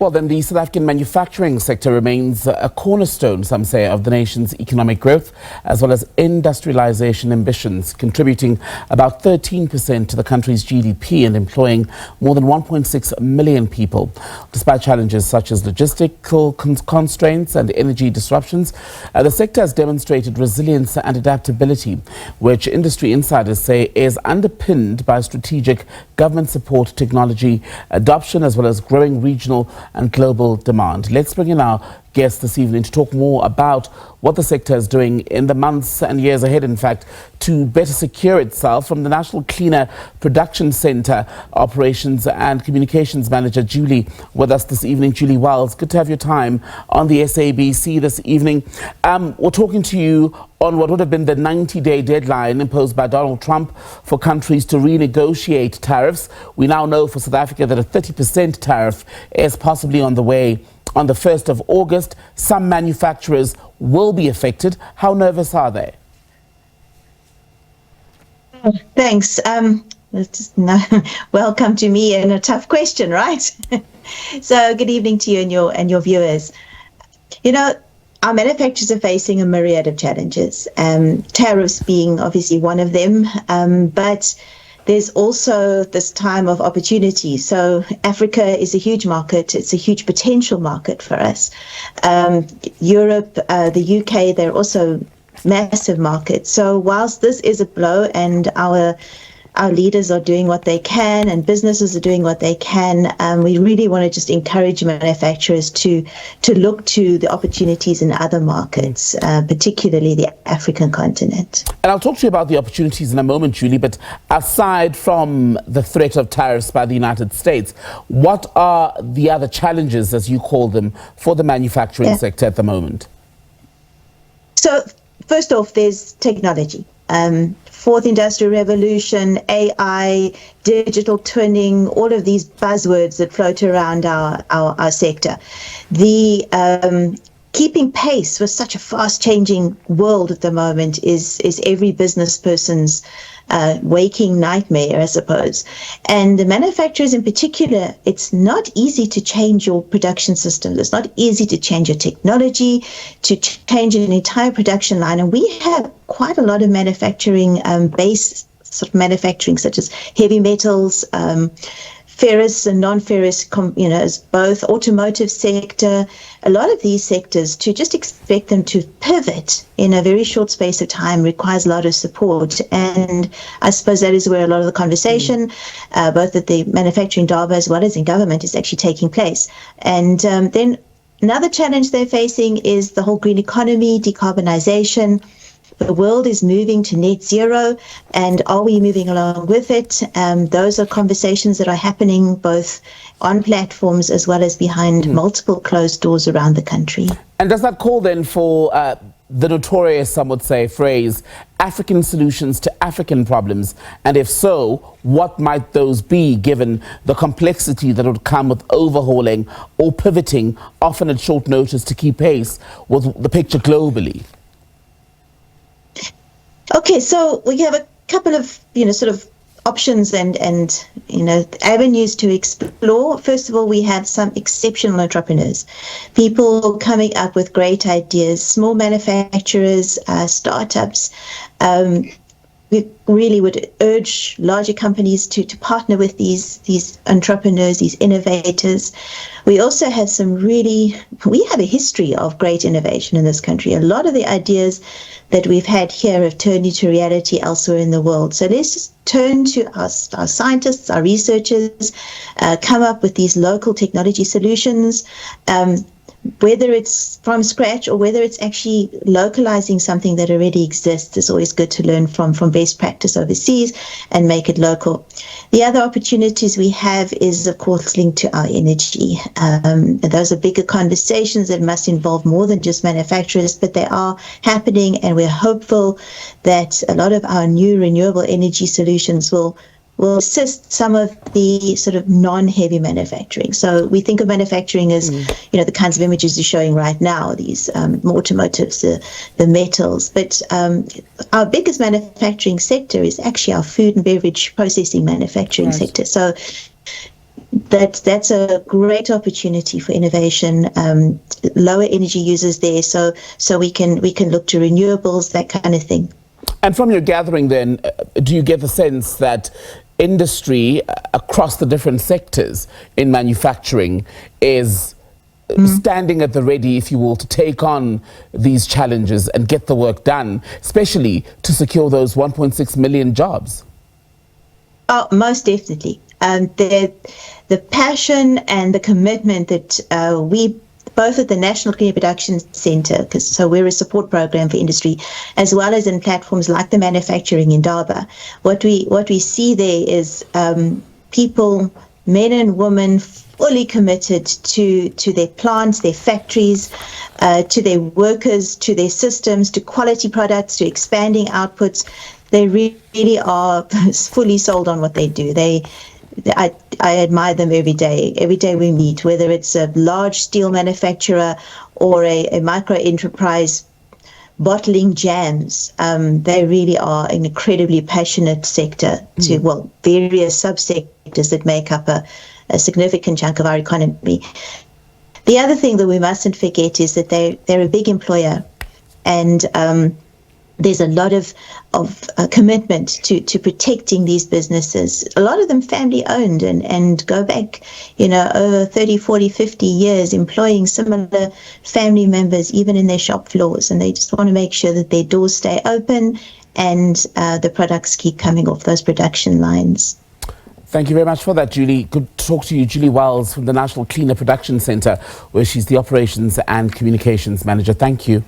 Well, then the South African manufacturing sector remains a cornerstone, some say, of the nation's economic growth, as well as industrialisation ambitions, contributing about 13% to the country's GDP and employing more than 1.6 million people. Despite challenges such as logistical constraints and energy disruptions, the sector has demonstrated resilience and adaptability, which industry insiders say is underpinned by strategic government support, technology adoption, as well as growing regional and global demand. Let's bring in our guest this evening to talk more about what the sector is doing in the months and years ahead, in fact, to better secure itself. From the National Cleaner Production Centre Operations and Communications Manager, Julie, with us this evening. Julie Wells, good to have your time on the SABC this evening. We're talking to you on what would have been the 90-day deadline imposed by Donald Trump for countries to renegotiate tariffs. We now know for South Africa that a 30% tariff is possibly on the way on the 1st of August. Some manufacturers will be affected. How nervous are they? Thanks. Welcome to me and a tough question, right? So good evening to you and your viewers. You know, our manufacturers are facing a myriad of challenges, tariffs being obviously one of them, but there's also this time of opportunity. So Africa is a huge market. It's a huge potential market for us. Europe, the UK, they're also massive markets. So whilst this is a blow and our leaders are doing what they can and businesses are doing what they can, we really want to just encourage manufacturers to look to the opportunities in other markets, particularly the African continent. And I'll talk to you about the opportunities in a moment, Julie, but aside from the threat of tariffs by the United States, what are the other challenges, as you call them, for the manufacturing sector at the moment? So first off, there's technology. Fourth industrial revolution, AI, digital twinning, all of these buzzwords that float around our sector. The keeping pace with such a fast-changing world at the moment is every business person's waking nightmare, I suppose. And the manufacturers in particular, it's not easy to change your production systems. It's not easy to change your technology, to change an entire production line. And we have quite a lot of manufacturing base sort of manufacturing, such as heavy metals, ferrous and non-ferrous, as both automotive sector, a lot of these sectors, to just expect them to pivot in a very short space of time requires a lot of support. And I suppose that is where a lot of the conversation, both at the manufacturing DARPA as well as in government, is actually taking place. And then another challenge they're facing is the whole green economy, decarbonization. The world is moving to net zero, and are we moving along with it? Those are conversations that are happening both on platforms as well as behind multiple closed doors around the country. And does that call then for the notorious, some would say, phrase, African solutions to African problems? And if so, what might those be, given the complexity that would come with overhauling or pivoting, often at short notice, to keep pace with the picture globally? Okay, so we have a couple of, sort of options and avenues to explore. First of all, we have some exceptional entrepreneurs, people coming up with great ideas, small manufacturers, startups. We really would urge larger companies to partner with these entrepreneurs, these innovators. We also have we have a history of great innovation in this country. A lot of the ideas that we've had here have turned into reality elsewhere in the world. So let's just turn to our scientists, our researchers, come up with these local technology solutions, whether it's from scratch or whether it's actually localizing something that already exists. It's always good to learn from best practice overseas and make it local. The other opportunities we have is, of course, linked to our energy. Those are bigger conversations that must involve more than just manufacturers, but they are happening, and we're hopeful that a lot of our new renewable energy solutions will assist some of the sort of non-heavy manufacturing. So we think of manufacturing as, the kinds of images you're showing right now, these automotives, the metals. But our biggest manufacturing sector is actually our food and beverage processing manufacturing sector. So that's a great opportunity for innovation. Lower energy users there, so we can look to renewables, that kind of thing. And from your gathering then, do you get the sense that industry across the different sectors in manufacturing is standing at the ready, if you will, to take on these challenges and get the work done, especially to secure those 1.6 million jobs? Oh, most definitely. The passion and the commitment that we, both at the National Clean Production Centre, so we're a support program for industry, as well as in platforms like the Manufacturing Indaba, what we see there is people, men and women, fully committed to their plants, their factories, to their workers, to their systems, to quality products, to expanding outputs. They really are fully sold on what they do. I admire them every day. Every day we meet, whether it's a large steel manufacturer or a micro enterprise bottling jams, they really are an incredibly passionate sector to, various subsectors that make up a significant chunk of our economy. The other thing that we mustn't forget is that they're a big employer, and there's a lot of commitment to protecting these businesses. A lot of them family owned and go back, over 30, 40, 50 years, employing similar family members, even in their shop floors. And they just want to make sure that their doors stay open and the products keep coming off those production lines. Thank you very much for that, Julie. Good to talk to you. Julie Wells from the National Cleaner Production Centre, where she's the Operations and Communications Manager. Thank you.